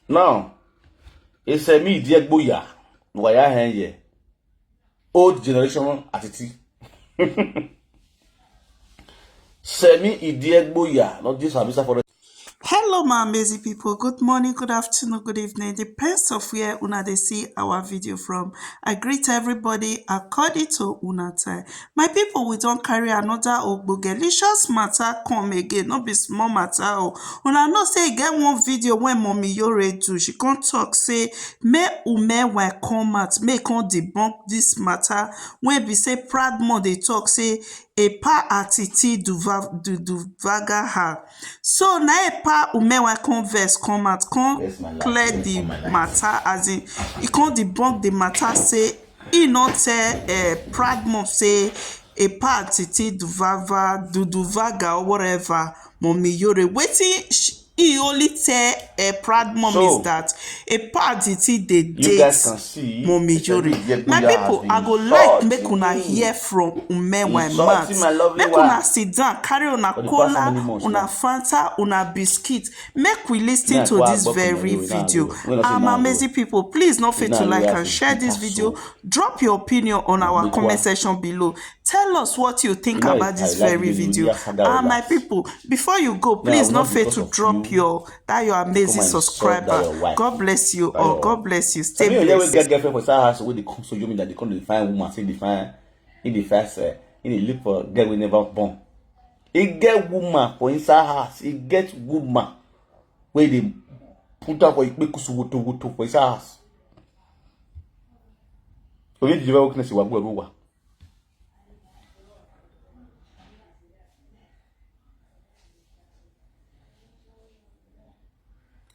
Now, it's a me dear boya. Why I hang here? Old generation Atiti. Semi idiot boya. Not this Abisa for the. Hello my amazing people, good morning, good afternoon, good evening, depends of where una dey see our video from. I greet everybody according to una time. My people, we don carry another ogbogelicious matter come again, no be small matter o. Una know say e get one video when mommy Iyore do, she come talk say make UMENWAN come out, make come debunk this matter wey be say proud mom dey talk say Abt Atiti duvaga her. So na Abt UMENWAN come vex come out, come clear the matter, as in e come debunk the matter, say e no tell proud mom say Abt Atiti duvaga or whatever mommy Iyore. Wetin he only tell proud mom is that Abt Atiti dey date mommy Iyore. My people, I go like make una hear from UMENWAN mouth. Make una sit down, carry una cola, una Fanta, una biscuit. Make we lis ten to this very video. Amazing people, please no forget to like and share this video. Drop your opinion on our comment section below. Tell us what you think about this very video. And my people, before you go, please not forget to drop your amazing subscriber. God bless you all. God bless you. Stay blessed. Get girlfriend for that house where they come so you mean that they come to find woman, say they find in the first in the look for girl we never born. It get woman for inside house. It get woman where they put up for it make kusu for inside house. So you develop weakness you go.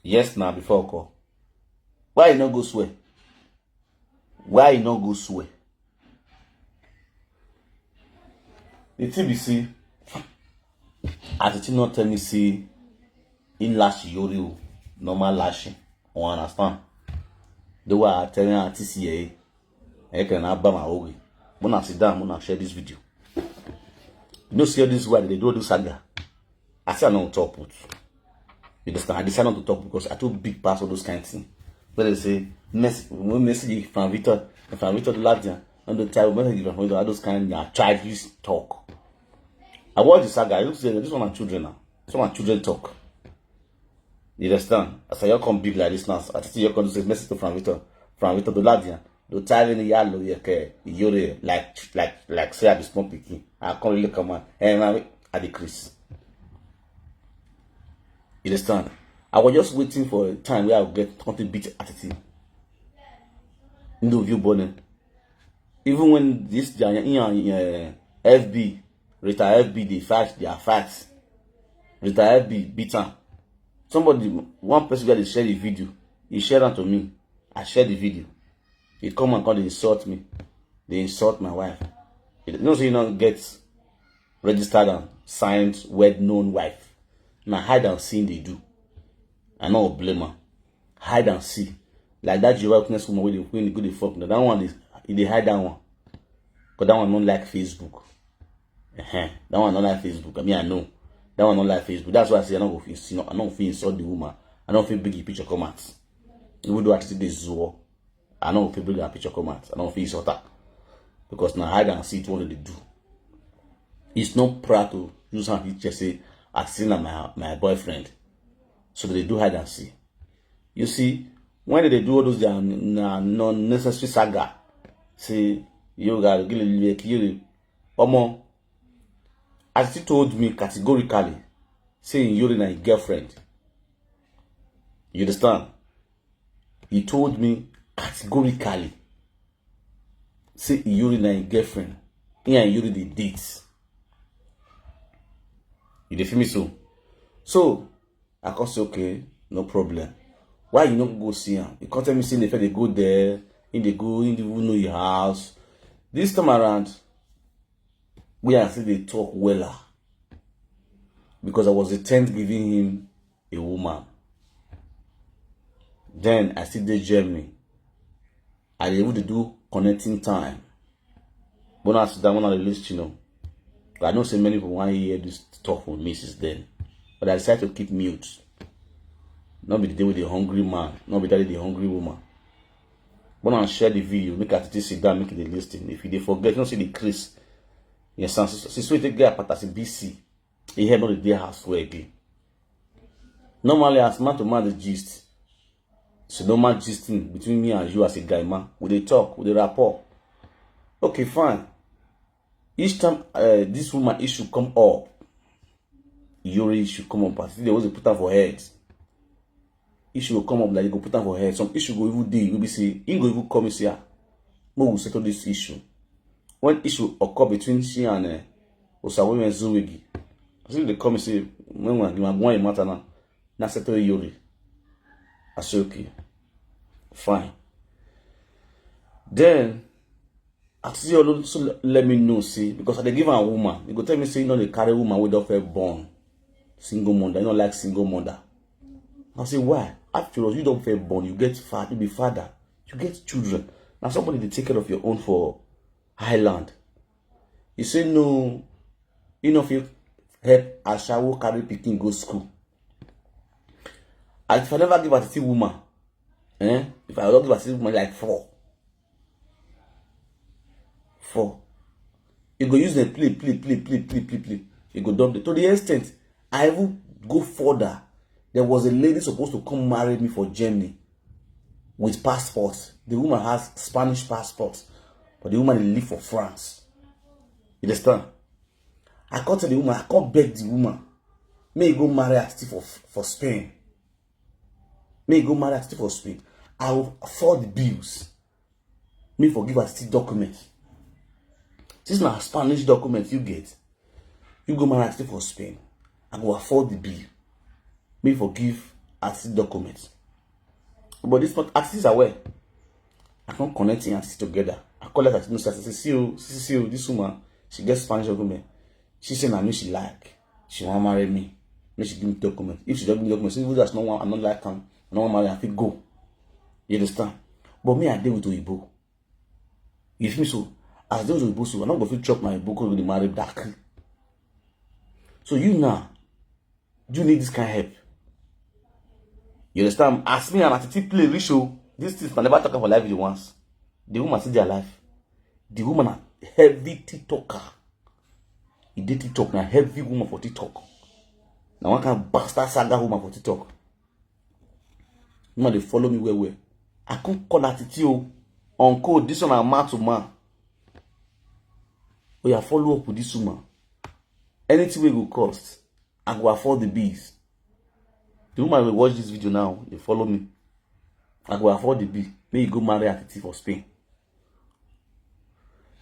Yes, now before I call. Why you not go swear? Why you not go swear? The TBC, as it not tell me see in lash Iyore normal lashing. You understand? The way I tell you artist here, I can have my own. When I sit down, when I share this video. You know, see this way they do saga. I say I don't talk put. You understand? I decided not to talk because I too big pass all those kind of things. But they say, message from Victor the Latvian, and the type of message from Victor, all those kind of childish talk. I watch the saga, I look say this one my children now. This one my children talk. You understand? As I come big like this now, I see you come to say message to from Victor the Latvian. The type in the yellow, Iyore, like say I be small picking. I can't really come on, and I decrease. You understand? I was just waiting for a time where I would get something beat Atiti. No view burning. Even when this FB, retired FB, they fight, they are fights. Retired FB beat her. Somebody, one person got to share the video. He shared it to me. I shared the video. He come and they insult me. They insult my wife. You know, so you don't get registered and signed, well-known wife. Now hide and see they do. I know blame her. Hide and see. Like that Jehovah's woman when they go the fuck. That one is they hide that one. Because that one don't like Facebook. That one don't like Facebook. I mean I know. That one don't like Facebook. That's why I say I don't feel insult the woman. I don't feel big picture comments. Even though I see this zoo, I don't feel big picture comments. I don't feel insult her. Because now hide and see it what they do. It's not proud to use her to just say I seen my boyfriend. So they do hide and see. You see, when they do all those non-necessary saga, say, you gotta get a Omo, as he told me categorically, saying you're my girlfriend. You understand? He told me categorically, say you're my girlfriend. Yeah, you're the dates. You feel me so? So I can say okay, no problem. Why you not go see him? You can't tell me say they go there, they know your house. This time around, we are still they talk weller. Because I was the 10th giving him a woman. Then I still did Germany. I able to do connecting time. But I sit down on the list, you know. I don't say many people want to hear this talk from me since then. But I decided to keep mute. Not be the day with the hungry man, not be the hungry woman. Wanna share the video, make Atiti sit down, make it listing. If you forget, you don't see the crease. Yes, since we take get part as BC, he had not the day house for again. Normally, as man to man the gist. So normal gisting between me and you as a guy, man. We they talk, we they rapport. Okay, fine. Each time this woman issue come up, Iyore issue come up. They always put her for heads. Issue will come up like you go put her for head. Some issue go even day. You will be say, you go even come and say, we will settle this issue. When issue occur between she and Osawe and Zuwegi, I think they come and say, when you are going matter now, now settle Iyore. I say okay, fine. Then Atiti also let me know, see, because I dey give her a woman. You go tell me say you know they carry woman with don't feel born. Single mother, you don't like single mother. I say why? After all, you don't feel born, you get fat, you be father, you get children. Now somebody they take care of your own for Highland. You say no, you know if you help Ashawo carry pikin go school. And if I never give Atiti woman, if I don't give Atiti woman like four, you go use them play. You go dump it. To the extent, I even go further. There was a lady supposed to come marry me for Germany with passports. The woman has Spanish passports, but the woman live for France. You understand? I can't tell the woman, I can't beg the woman. May you go marry Atiti for Spain. May you go marry Atiti for Spain. I will afford the bills. May forgive Atiti documents. This is not a Spanish document you get. You go marry Atiti for Spain. I will afford the bill. May forgive Atiti documents. But this not Atiti is aware. I can't connect and Atiti together. I call her Atiti. I say, see you, this woman, she gets Spanish document. She said, I know she like. She want to marry me. May she give me document. If she doesn't give me document, say, that's not one, I'm not like her. I don't want to marry her. I feel go. You understand? But me, I deal with Oyibo. You feel me? So, as I deal with Oyibo, so I'm not going to chop my Oyibo because we marry black. So you now, you need this kind of help. You understand? As me and Atiti play rich show, this thing I never talk about live video once. The woman see their life. The woman a heavy TikToker. He did TikTok now, heavy woman for TikTok. Now one kind of bastard saga woman for TikTok. Woman they follow me where. I can't call Atiti on code. This one I'm man to man. We are follow up with this woman. Anything we go cost, I go afford the bills. The woman will watch this video now, they follow me. I go afford the bill. May you go marry Atiti for Spain.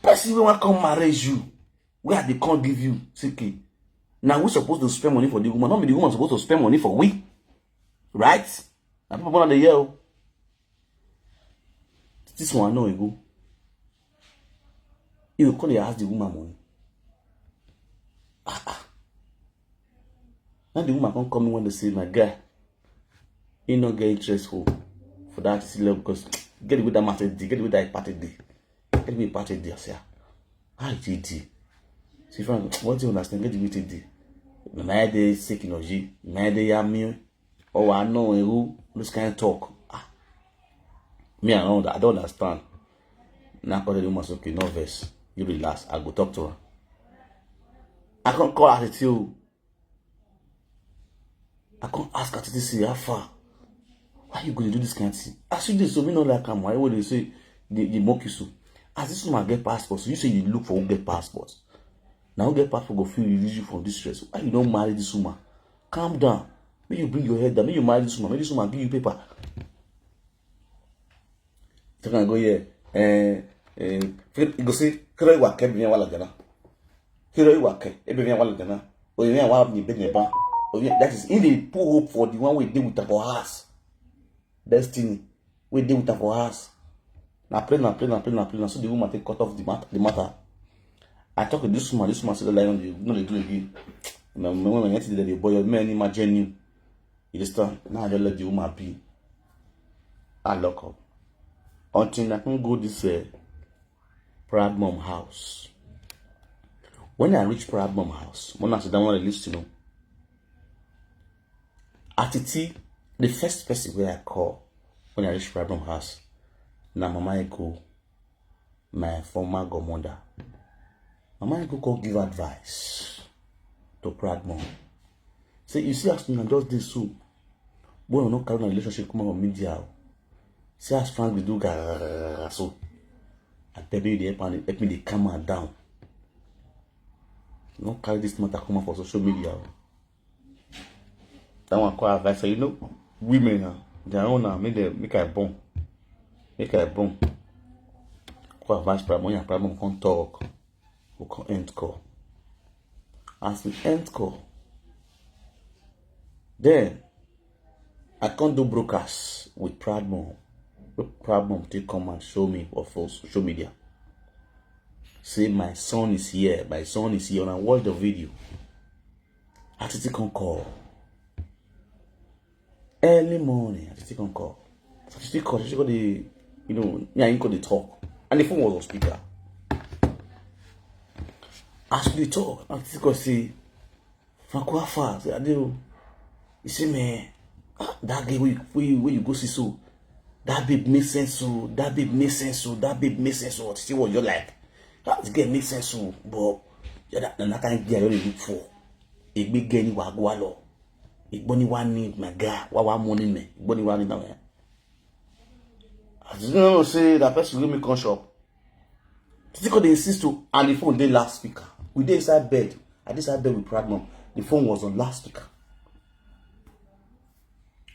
Person will want to come marry you. Where they can't give you CK. Now we supposed to spend money for the woman. Not be the woman supposed to spend money for we. Right? Now people want to yell. This one no go. You call ask the woman money. Now the woman can come in when they say, my guy, you not get interest for that level because get it with that matter day, get it with that party day. Get it with party day, I say, how it is? See, friend, what do you understand? Get it with day. My day sick in Oji, my day yami, oh, I know who this kind of talk. Me, I don't understand. Now, call the woman, okay, no verse. You relax, I go talk to her. I can't call her to you. I can't ask her to see how far. Why you going to do this kind of thing? As you do so, we know like I'm why would they say they mock you so. As this woman get passport, so you say you look for who get passport. Now who get passport go feel you use you from this stress. Why you don't marry this woman? Calm down. May you bring your head down. May you marry this woman. May this woman give you paper. You can go here. You go say, Kiro you wake be wala gana. Kiro you wake e be wala gana. O you wala ni be neba. That is in the put hope for the one we deal with her for us. Destiny. We deal with her for us. Now pray. So the woman take cut off the matter. I talk to this woman said the lion, you know they do again. When I get to the boy, your man imagine you. You understand? Now I just let the woman be. I lock up. Until I can go this Proud Mom house. When I reach Proud Mom house, when I sit down on the list, Atiti The first person where I call when I reach problem house, now Mama Eko, my former godmother. Mama Eko go give advice to proud mom. Say, you see, as soon as just this so, boy, no carry a relationship come on media. See, as Frank we do so. I tell you, they help me to calm her down. No carry this matter come up for social media. That one call advice. You know, women, their own make a bomb. Make a bomb. Call advice, problem, can't talk. We can end call. As we end call, then I can't do broadcast with proud mom. Proud mom take come and show me on social media. Say my son is here. My son is here. And I watch the video. Atiti can call. Early morning, Atiti can call. Atiti call. She got the, I ain't got the talk. And the phone was on speaker. As we talk, Atiti can say, Franco Afa, say, Adeo, you see me, that guy where you go see so, that babe makes sense so, that babe makes sense so, that babe makes sense so. See what you're like. That girl makes sense so, but that kind of girl you look for. A big girl ni wagwalo. A bunny one need my guy, what money me, bunny one in there. I just don't say that person will me come shop. Because they insist to, and the phone they last speaker. We did inside bed. I did inside bed with proud mom. The phone was on last speaker.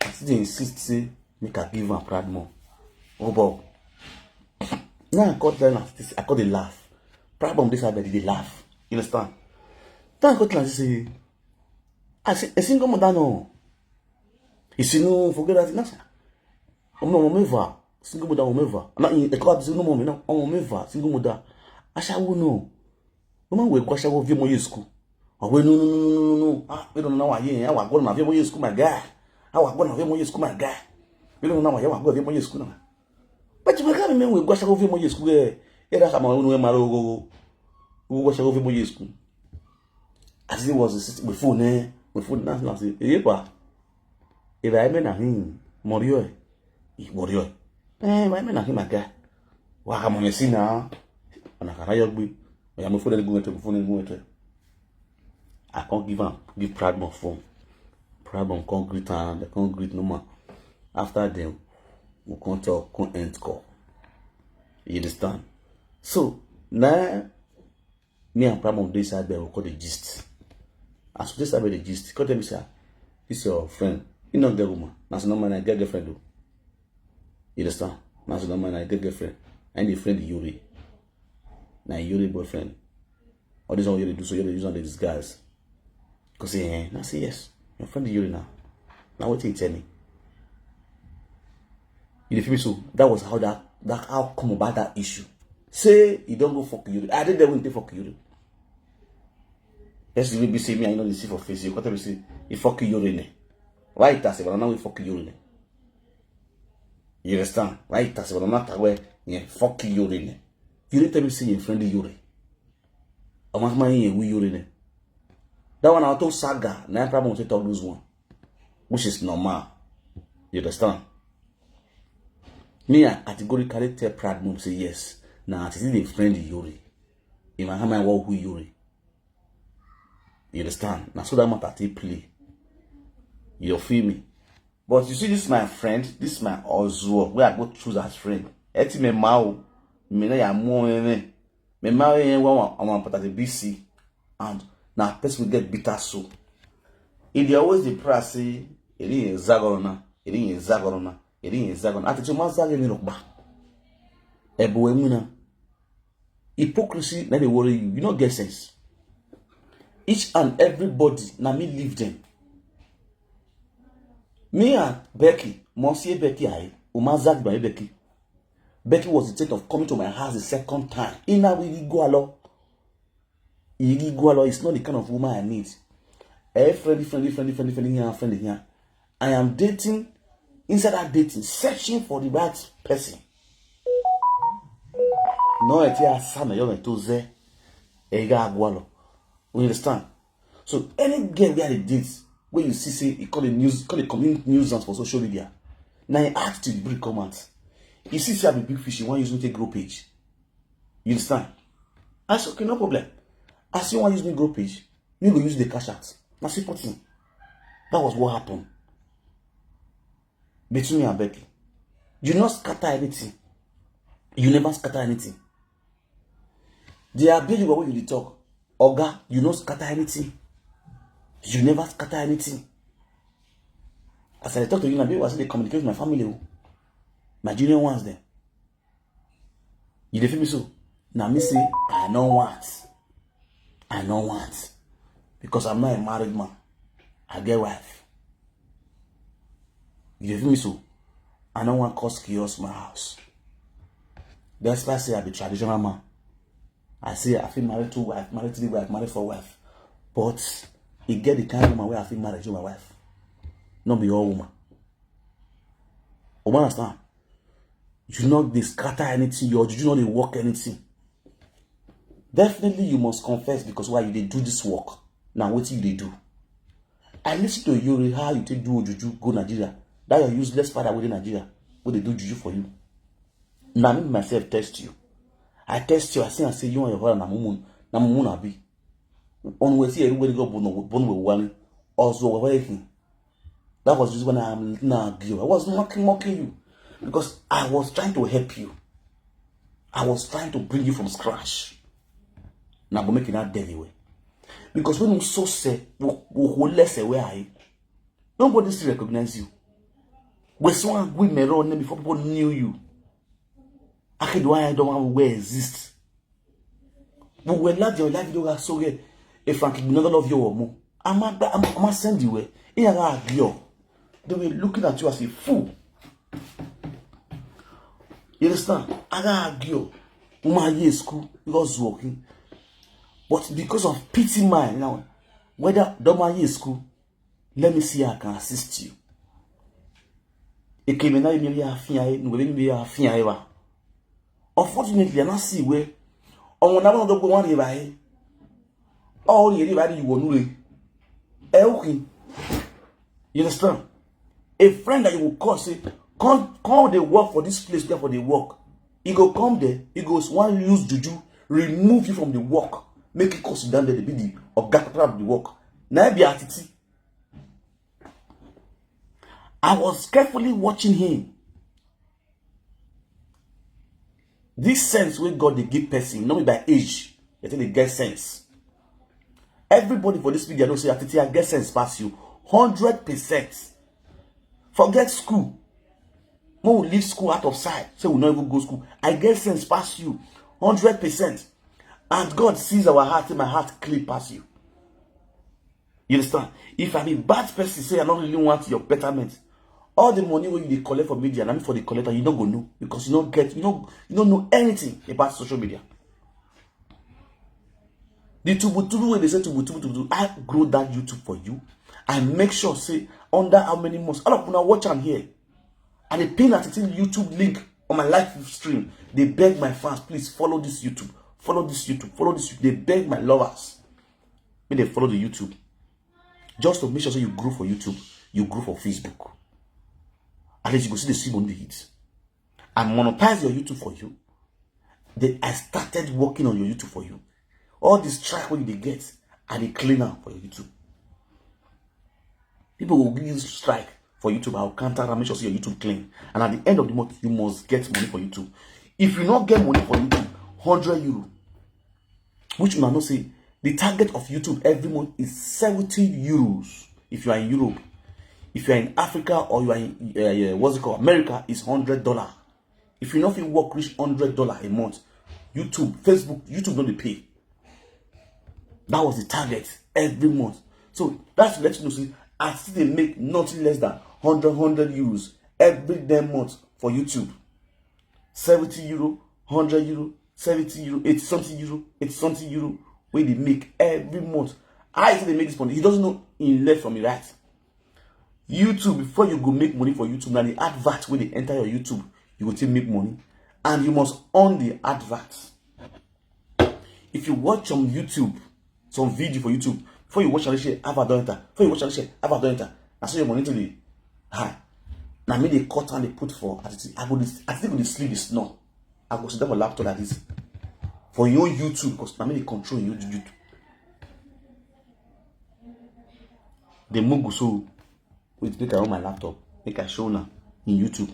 I still they insist say make I give her proud mom. Oh boy. Now I got them I got the laugh. Proud mom this side they laugh. You understand? Then I got like say I say a single mother no. You see no forget that nothing. No move single mother move. I'm not in the club single mom no move single mother. I shall no. No man will go shall view my school. Oh no. Ah, we don't know why I was going to view my school my guy. I was going to view my school my guy. We don't know why I was going to view my school. But you can't remember we go shall view my school. Era kama wewe maro go shall view my school. As it was before now say epa if I mean na him morio my men na him aga wa kama mesi na ana kana yogbe ya mo phone go to phone go to I can't give proud mom phone. Proud mom can't greet her, they can't greet no more. After them we can't talk, can't end call. You understand? So now me and proud mom this side there we call the gist. As this about the gist, because tell me say, this is your friend. You know the woman. That's no man I get girlfriend though. You understand? That's no man I get girlfriend. And the friend Iyore. Now Iyore boyfriend. All this one Iyore do so Iyore use on the disguise. Because say, I say yes. Your friend Iyore now. Now what you tell me? You feel me? So that was how that how come about that issue. Say you don't go fuck Iyore. I did that when they fuck Iyore. Yes, you will be saying me, I know this for face. You got to say, you fuck Iyore. Why it has but now we fuck Iyore. You understand? Why it has but not aware, yeah, fuck Iyore. You need to be saying your friend Iyore. I'm not my Iyore. That one I told saga, now problem to talk this one, which is normal. You understand? Me, I categorically tell proud mom say yes. Now it is the friend Iyore. In my hand, I walk with Iyore. You understand? Now so that matter they play. You feel me? But you see, this is my friend, this is my Ozuo, where I go choose as friend. Eti me mao, me na ya mo me mao yen one part the BC, and now person will get bitter so. If they always the press say, it is Zagorona. Ati chuma zage ni rokba. Ebo emuna. Hypocrisy na dey worry you. You not get sense. Each and everybody, na me leave them. Me and Becky, Monsieur Becky, Umazag by Becky. Becky was intent of coming to my house the second time. Ina we go along. It's not the kind of woman I need. Friendly here. I am dating, inside that dating, searching for the right person. No, it's a son of your to Ega Gualo. You understand? So any girl where they date, when you see say he call the community nuisance for social media. Now he asked you to bring comment. You see say I be big fish, you want use me take grow page. You understand? I said, okay, no problem. I see one use me grow page, me go use the cash out. Now simple thing. That was what happened between me and Becky. You not scatter anything. You never scatter anything. They are building what you talk. Oga, you not scatter anything. You never scatter anything. As I talk to you, I was they communicate with my family, my junior ones there. You feel me so? Now me say I don't want, because I'm not a married man. I get wife. You feel me so? I don't want cause chaos in my house. That's why I say I be traditional man. I say I feel married to wife, married to the wife, married for wife. But it get the kind of woman where I feel married to my wife. Not be all woman. You understand? You not they scatter anything, you do not they work anything. Definitely you must confess, because why you they do this work. Now what you they do? I listen to Iyore how you take do juju go Nigeria. That your useless father within Nigeria. What they do juju for you. Now me myself test you. I test you. I say you and your father na mumun abi. On we see everybody go born with one. Also everything. That was just when I'm now you. I was mocking you, because I was trying to help you. I was trying to bring you from scratch. Now go make it that daily way. Because when you so say we less away, nobody still recognize you. We saw we may run before people knew you. I can't do I don't want where exist. But when that your life don't so get if I can never love you or more. I'm send you away. In a girl, they were looking at you as a fool. You understand? I got a girl. Woman year school, because working. But because of pity mind now, whether don't year school, let me see how I can assist you. It came in unfortunately, I not see where on one of the one here. All you want you understand? A friend that you will call say, come they work for this place, there for the work. He go come there, he goes one use juju, remove you from the work, make it consider down there the be of the work. Now be Atiti. I was carefully watching him. This sense where God they give person, not by age, they think they get sense. Everybody for this video, I don't say Atiti, I get sense past you 100%. Forget school. When we leave school out of sight, say we not even go school. I get sense past you 100%. And God sees our heart, and my heart clean past you. You understand? If I'm a bad person, say I don't really want your betterment. All the money when you collect for media, and I mean for the collector, you don't go know, because you don't know anything about social media. The tubu when they say tubu, I grow that YouTube for you. I make sure say under how many months. All of you now watch and here. And they pin at the YouTube link on my live stream. They beg my fans, please follow this YouTube. Follow this YouTube. Follow this YouTube. They beg my lovers. When they follow the YouTube. Just to make sure so you grow for YouTube. You grow for Facebook. At least you go see the stream on the hits. I monetize your YouTube for you. Then I started working on your YouTube for you. All this track what you get, and they clean up for your YouTube. People will give you strike for YouTube. I'll counter and make sure your YouTube clean. And at the end of the month, you must get money for YouTube. If you not get money for YouTube, 100 euro. Which you might not say, the target of YouTube every month is 70 euros. If you are in Europe. If you are in Africa or you are in what's it called? America, is $100. If you not feel work reach $100 a month, YouTube don't pay. That was the target every month. So that's to let you know, see, I still they make nothing less than 100 euros every damn month for YouTube. 70 euro, 100 euro, 70 euro, 80 something euro, 80 something euro, where they make every month. I say they make this money. He doesn't know in left from the right. YouTube, before you go make money for YouTube, now the advert when they enter your YouTube, you will still make money. And you must own the advert. If you watch on YouTube, some video for YouTube, Before you watch and share, have a don't enter. Before you watch and share, have a don't enter. I saw your money to the high. Now me they cut and they put for Atiti. I think with the sleep is not. I go sit down my laptop like this. For your YouTube, because now me they control your YouTube. The Mungu so wait, make I on my laptop, make I show now in YouTube.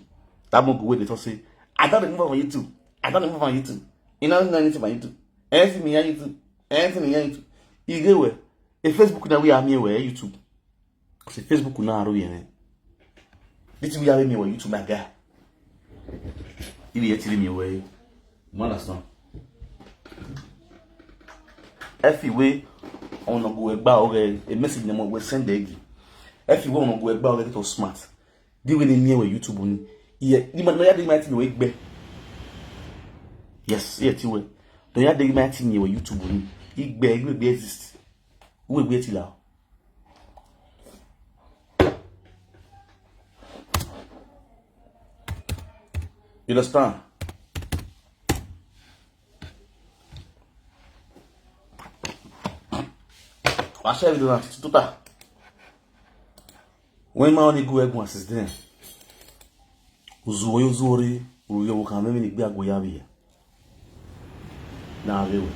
That Mungu wait, they talk say, I don't remember on YouTube. I don't remember on YouTube. You know anything on YouTube. Anything me on YouTube. Anything me on YouTube. You get where? A Facebook now we are me where YouTube. Because Facebook now are we here. This we are me where YouTube my guy. You be telling me where you understand? If you way on go about a message them we send the egg. If you want to go about a little smart, they will near where YouTube on. Yeah, you might not might know it. Yes, yes, you will. Don't have the might near where YouTube on. It be exist. Who will wait till now? You understand? I share with you that when my only go egg assist them, Uzuri, Uyo can maybe be a goyabi. Now, they will.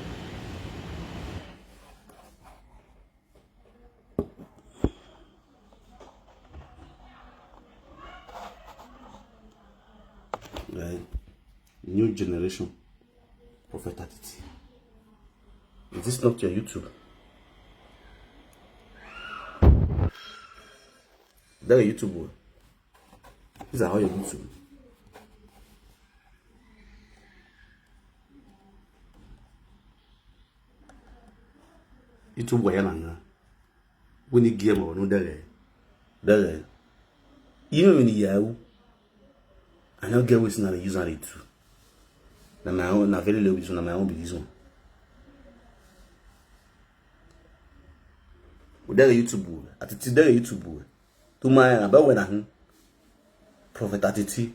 Right. New generation Prophet Atiti. Is this not your YouTube? That's a YouTube. These are all your YouTube. YouTube where you when you game or no there. Even when you I don't get what's not a user it too. Na my own, na very low na my own be this one. There YouTube. Atiti there YouTube. To my about when I Prophet Atiti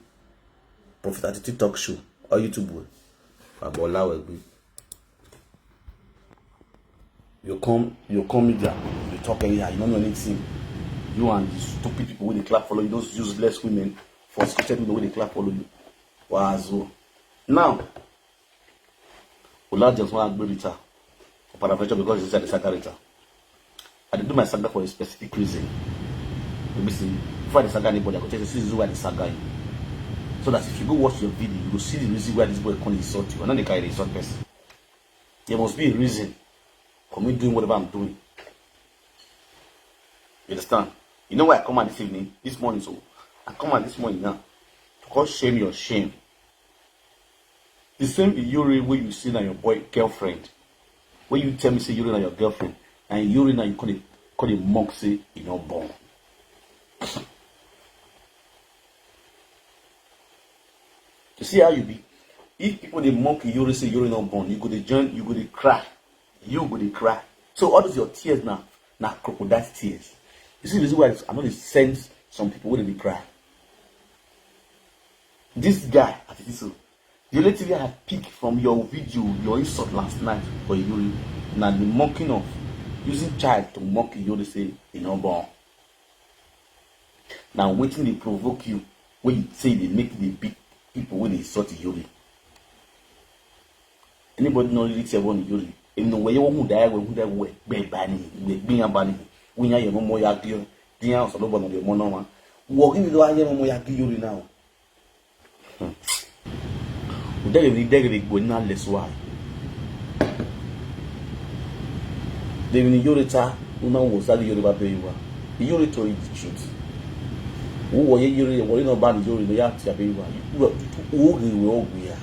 talk show or YouTube. Abola will be. You come media, you talk anyhow, you don't know anything. You and these stupid people with the clap follow you, those useless women frustrated with the way they clap follow you. Wow. Now, Ola just want to be rita for paraventure because it's a saga rita. I did do my saga for a specific reason. Maybe see, before the saga anybody, I could tell you this is why the saga you. So that if you go watch your video, you will see the reason why this boy can't insult you. And then they carry the insult person. There must be a reason for me doing whatever I'm doing. You understand? You know why I come out this evening, this morning, so I come out this morning now to call shame your shame. The same Iyore where you see now your boy girlfriend. When you tell me say Iyore now your girlfriend, and Iyore now you call it monk say you not born. You see how you be? If people they mock Iyore say Iyore not born, you go to join, you go to cry. You go to cry. So all those your tears now crocodile tears. You see the reason why I'm not send some people when they cry. This guy Atiti, the only thing I picked from your video, your insult last night for Iyore, now the mocking of using child to mock Iyore say you not born. Now waiting they provoke you when you say they make the big people when they insult Iyore. Anybody know really say about Iyore? You know where you want to die, when you die, be banning, being a banning. When you have more yaki, the house of the monoma. Walking with the idea of more yaki now. They will not less why. They will Iyore, who now was that Iyore baby. Iyore told the truth. Who were Iyore, were not bad Iyore, the Yaki baby. Who will be here.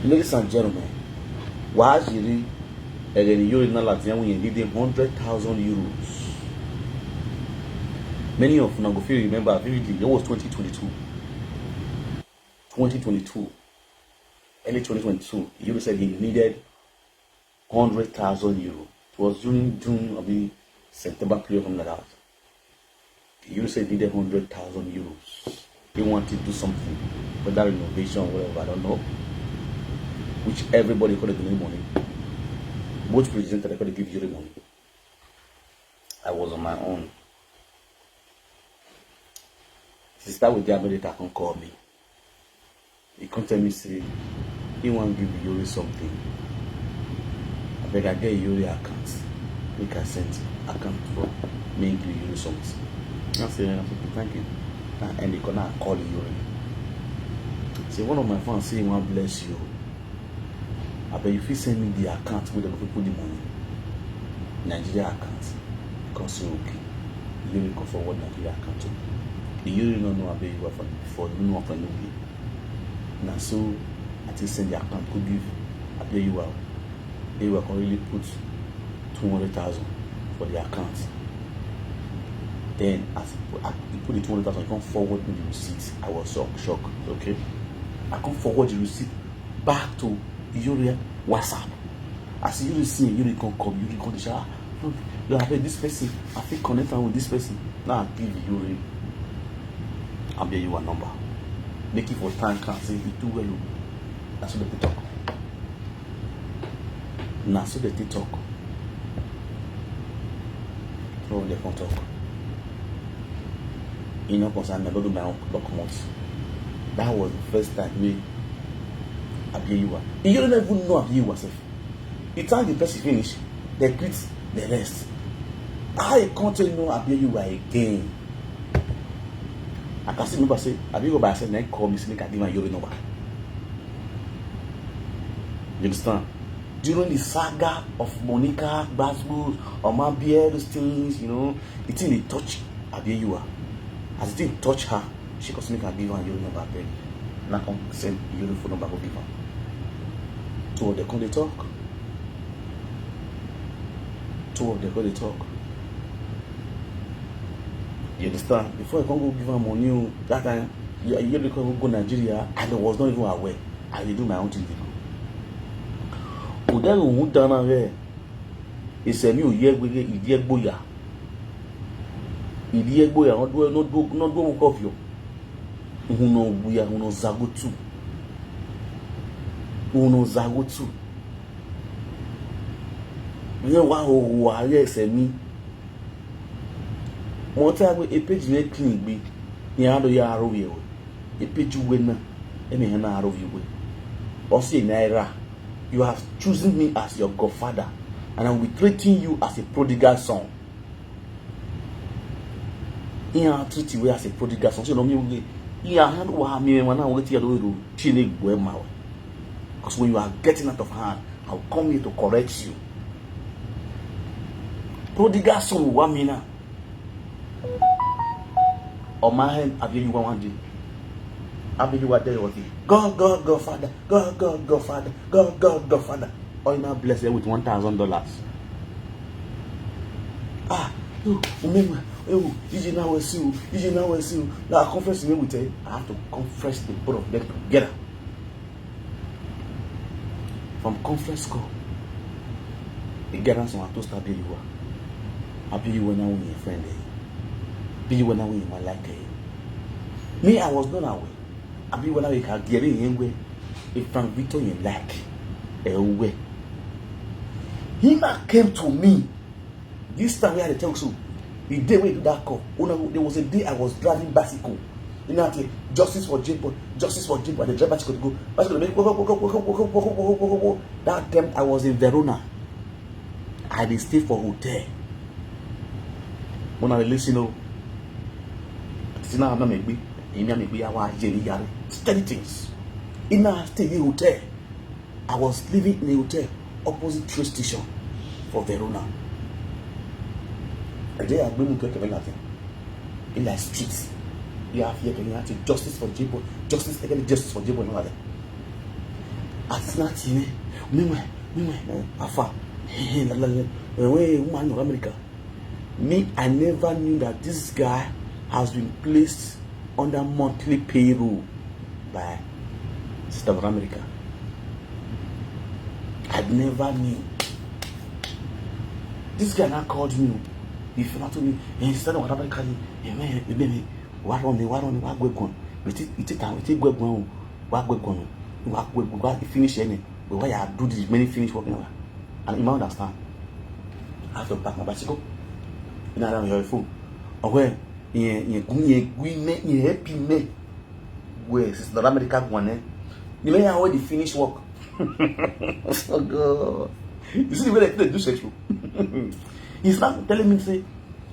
Ladies and gentlemen, why is it Iyore now like we needed 100,000 euros? Many of you go remember vividly, it was 2022. 2022. Early 2022, Iyore said he needed 100,000 euros. It was during June or September period from that. Iyore said he needed 100,000 euros. He wanted to do something, whether renovation or whatever, I don't know. Which everybody could have given money. Both presented, they give Iyore money. I was on my own. Sister with the America can call me. He can tell me, say, he want to give Iyore something. I beg I get Iyore account. Make I send account for me give Iyore something. I say, thank you. And they gonna call Iyore. Say one of my fans say, "Want bless you. I bet if you send me the account where they put the money, Nigeria account, because say okay, Iyore can forward Nigeria account to me. The Iyore don't know about you for you know for no way. Now so I just send the account could give I bet you out. They will really put 200,000 for the account. Then as he put the 200,000, he can forward me the receipt. I was shocked. Okay, I can forward the receipt back to Iyore WhatsApp. As Iyore see, Iyore can come, Iyore can shower. You have this person. I think connect with this person. Now I give Iyore. I'll be you a number. Make it for time. Can't say it too well. That's what they talk. Now so they talk. Oh, they can't talk. You know, because I never do my own documents. That was the first time we Abiyewa. You don't even know Abiyewa self. It's time the person finish, they quit the rest. I can't know Abiyewa again. I can see nobody say Abiyewa by saying, "Next call me, say I give my Iyore number." You understand? During the saga of Monica, Basbos, Omabia, those things, you know, the thing they touch Abiyewa. As it didn't touch her, she could make her give her Iyore number back. Now come send Iyore phone number to give her. Two of them come they talk. You understand? Before I can go give her money, that time Iyore can go Nigeria, and I was not even aware. I will do my own thing. Udari who done here is a new year with Iyore boya. Iyore boya not do of you. Uno buya uno zagutu. You wa who are yes me. Mota we a page net clean be near the yaro you. A page winner, and a hana of you. Or say Naira, you have chosen me as your godfather, and I will be treating you as a prodigal son. I treat you as a prodigal son. So no me hand wa me when I let you do chile well. Because when you are getting out of hand, I'll come here to correct you. Prodigal son wa me na. On my hand, Abiyewa one day. Abiyewa there was God, Father. God, Father. Oh, now bless them with $1,000. Remember, you now see. Now I confess me with you. I have to confess the both of them together. From conference call, the guidance on to start Abiyewa. Abiyewa now with your friend. Abiyewa now with my like. Me, I was not aware. Abiyewa now we can get in way. If Frank Victor you like, way. He came to me. This time we had a talk so. The day we do that call, there was a day I was driving bicycle. You know, justice for Jacob, and the driver could go. That time I was in Verona. I did stay for hotel. When I listen, steady things. In a steady hotel, I was living in a hotel opposite train station for Verona. And they are going to get nothing. In the streets, you have here justice for Jacob, justice for Jacob, and other. As not Afa, woman of America. Me, I never knew that this guy has been placed under monthly payroll by Sister of America. I never knew. This guy now called me. He fell to me. He said, "What happened? What on the finish any. But why I do this many finish working over? And you might understand. I have to pack my bicycle. And I don't have a phone. Or where you happy me. Where Sister America one. You may have already finished work. Oh God. You see the way they do sexual. He's not telling me say,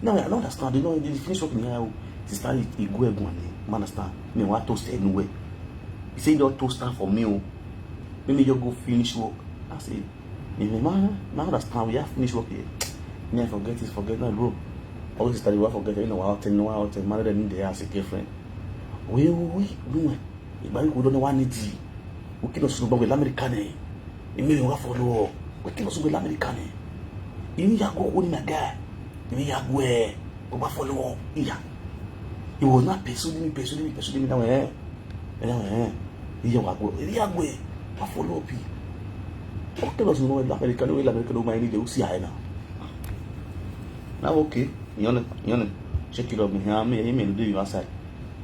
no, I don't understand. You know, they finish working here. Sister, he go one. Man, understand? Me want toast anyway. He say don't toast for me. Maybe you go finish work. I say, man, understand. We have finished work here. Me forget no, bro. Always study what forget. You know, I'll tell married them in there as a girlfriend. We no. If I don't know what need. We can't super with American. You may have follow. We can't super with American. You need to go with my guy. You need to go follow. Yeah. He was not pursuing me now. He was follow up. Okay, was no American my need to see now. Now okay, you check it up me here. Me do you outside.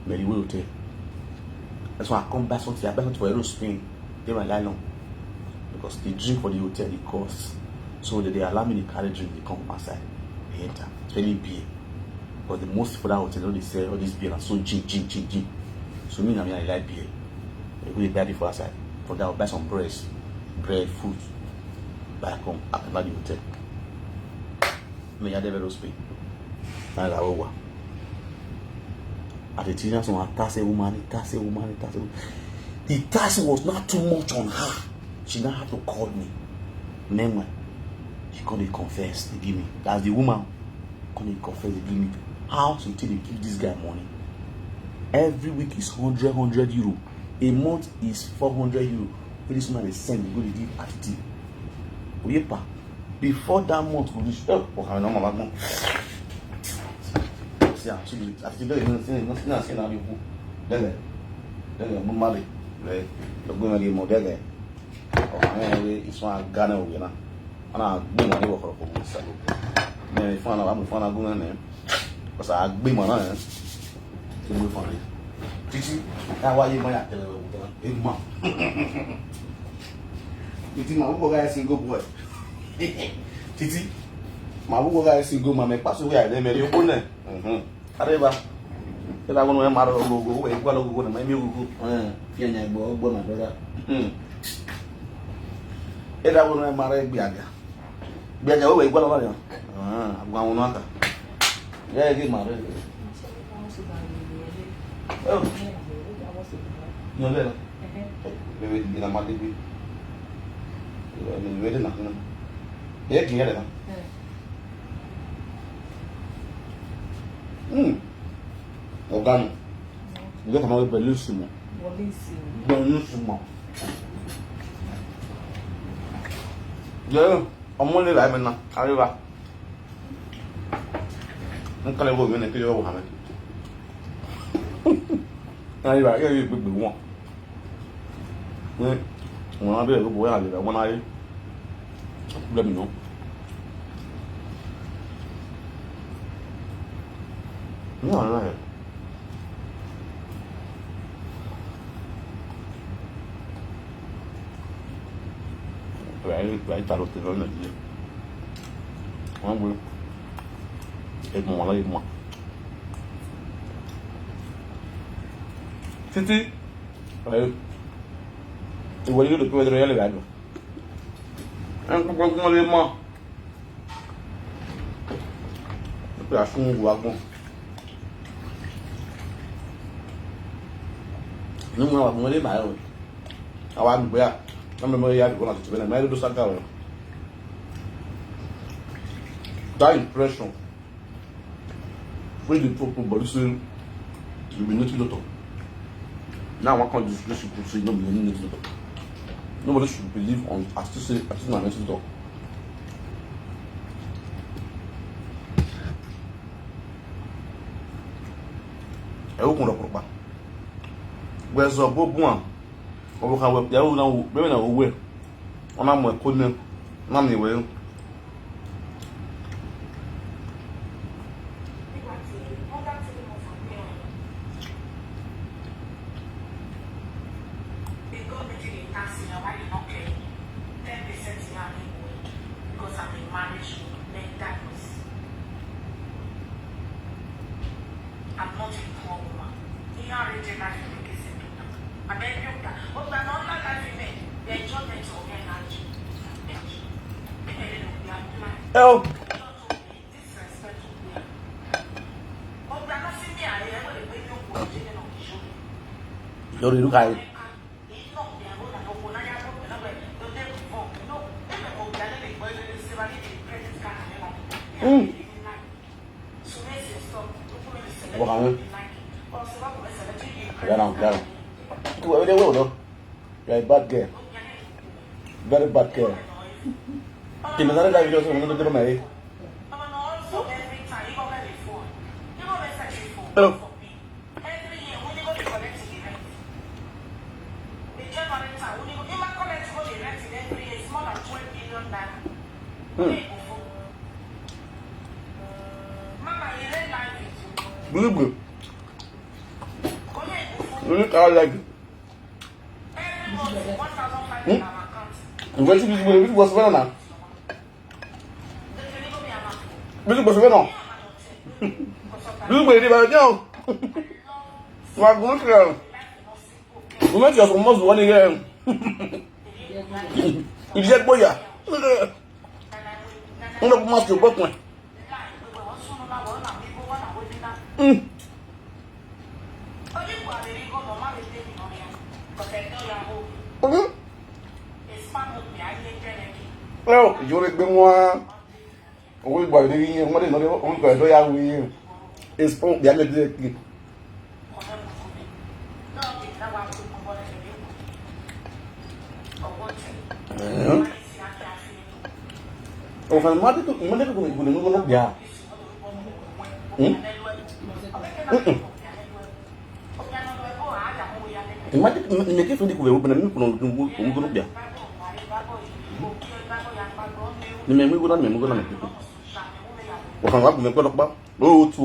Very well tell. That's why I come back something. I back for a spin. They my line on because the drink for the hotel it costs. So they allow me to carry drink. They come outside. They enter. It's really beer. But the most for that hotel, they sell all this beer and so gin. So me, I like beer. They really buy it for outside. For that, I'll buy some bread, food. Back home after the hotel. Me, I never spend. That's over. At the dinner, some task woman. The task was not too much on her. She now have to call me. Meanwhile, she couldn't confess. They give me. That's the woman. Couldn't confess. They give me. How so they give this guy money? Every week is 100 euro. A month is 400 euro. This man is send. They go to give Atiti. Oyepa. Before that month we reach. Oh, I know my mom. See, actually, Atiti don't say now you. Then you marry. Right? You go marry more there. Oh, it's one Ghana we na. Ana gbe money work for police. Me find out go na. Because I agree man eh. To move on. Titi, na why you man tell you ma. Titi ma go guys single boy. Titi, ma go guys single man make pass away dem me go na. Areba. Ela go no maro go e gwa go na me go. Fia nya gbo na brother. Ela go no maro e gbiaga. Gbiaga o we gwa lo na. Agwa won aka. Yeah, get married. Oh, no, there. Maybe in a month. Wait enough. Yeah, clear it. Organo. You get another bellissimo. Yeah, I'm only like now. Arriva. Nunca le voy a venir que yo voy a ver. Ahí va, ahí va, bueno. Bueno, a ver, voy a ver, bueno, ahí. Let me know. No. Ahí está los telones. Vamos. Aide-moi. Titi. Tu voulais le plus de réel gars. Comment les moi? Tu as fond ou wagon. Nous on va les mal. Awa ngbe. Na me mo ya ko na tu bele. Mais do saka. That impression. When the people body say you be nothing lot. Now what kind of disgrace you say no be nothing lot. Nobody should believe on as to say as to nothing lot. E o kun lo propa. We so bobu an. O ka we ya o na wo, be na wo we. Ona mo ko ni na mi we. because I'm a marriage mental person. I'm not a poor woman. You are a general education. I beg you, but I'm not like that women. The enjoyment of men are Oh. You're the guy. Claro. You're a bad girl. Very bad girl. Que me sale la video segundo que quiero medir. Oh. Blue blue. Look how like. Which was better now? Which was better now? Blue baby, but no. My good girl. You make your almost one again. You said, boy, yeah. I'm not much to work with. Oh, Iyore gbé wọn owó ìgbà ìdí yín wọ́n lè náà owó ìgbà ìdí yàwó yín ìspọ́n bí alẹ́ díẹ̀ kí. Ọ̀fàn mọ́tò kò ní gbọ́dọ̀ bíà. Imagine fún dikùn ẹ̀wọ̀n bẹ̀rẹ̀ ní kùnà bíà. Ni mẹ́mú gbọ́dọ̀ ní mẹ́mú gbọ́dọ̀ ní pípọ̀. Ọ̀fàn wà gbọ́dọ̀ gbọ́dọ̀ pa óòtù.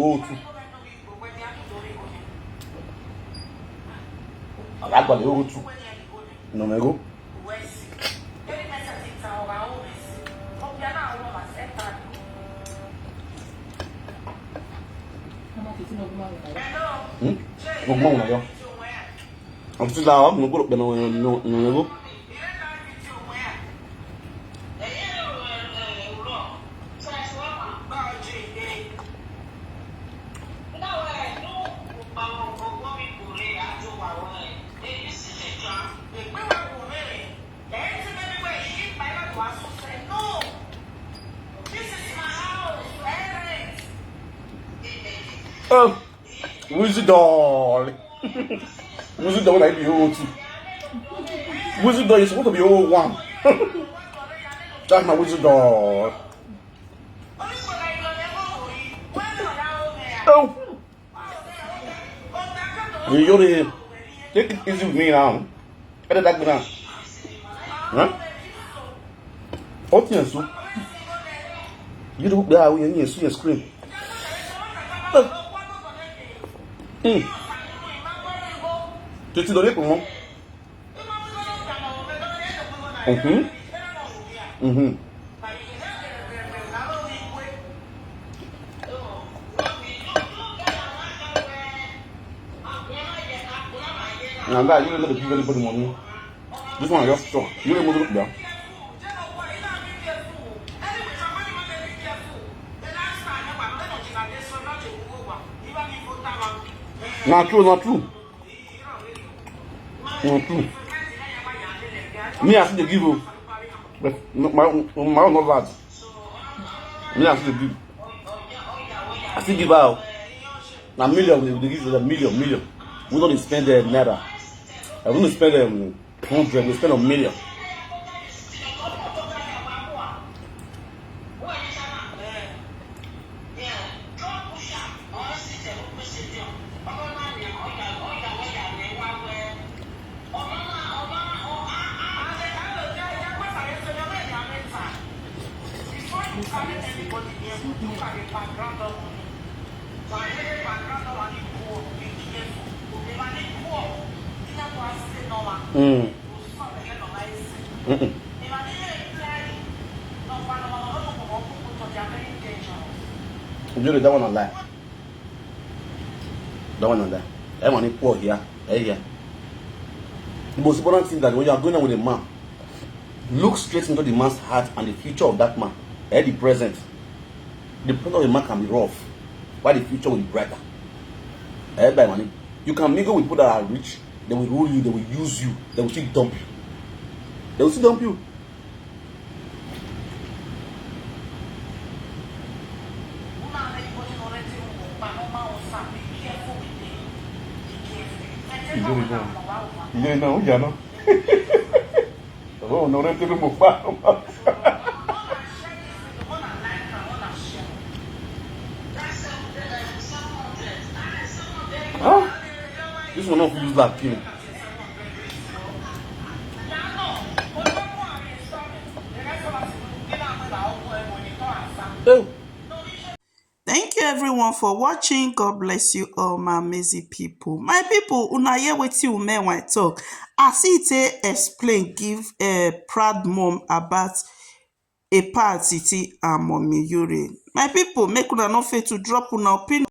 Àgbàlẹ̀ óòtù. Nọ̀mẹ́gó. Ngomong na yo. Ang sila ako, nagulok ba nung oh, wizard doll. Wizard doll like the old two. Wizard doll is supposed to be old one. That's my wizard doll. Oh, Iyore, take it easy with me now. Get it back now. Huh? What's your soup? You do that when you see a scream. Tu donné comment? And that you don't know the people anybody money. This one just strong. You don't move it down. Not true. Me I see the give you, but my own not bad. Me I see the give. I still give out. Now million they give you a million. We don't spend the naira. I wouldn't spend 100. We spend a million. Iyore, that one on lie. That one on lie. Everyone is poor here. Here. The most important thing is that when you are going on with a man, look straight into the man's heart and the future of that man. The present. The present of a man can be rough, while the future will be brighter. Everybody, you can mingle with people that are rich. They will rule you. They will use you. They will still dump you. They will still dump you. No, ya no. Oh, no, no tengo mofar. Huh? This one not use that pin. Oh. Thank you everyone for watching. God bless you all, my amazing people. My people, una hear wetin UMENWAN talk. As it explain, give a proud mom about Abt Atiti and mommy Iyore. My people, make una no fail to drop una opinion.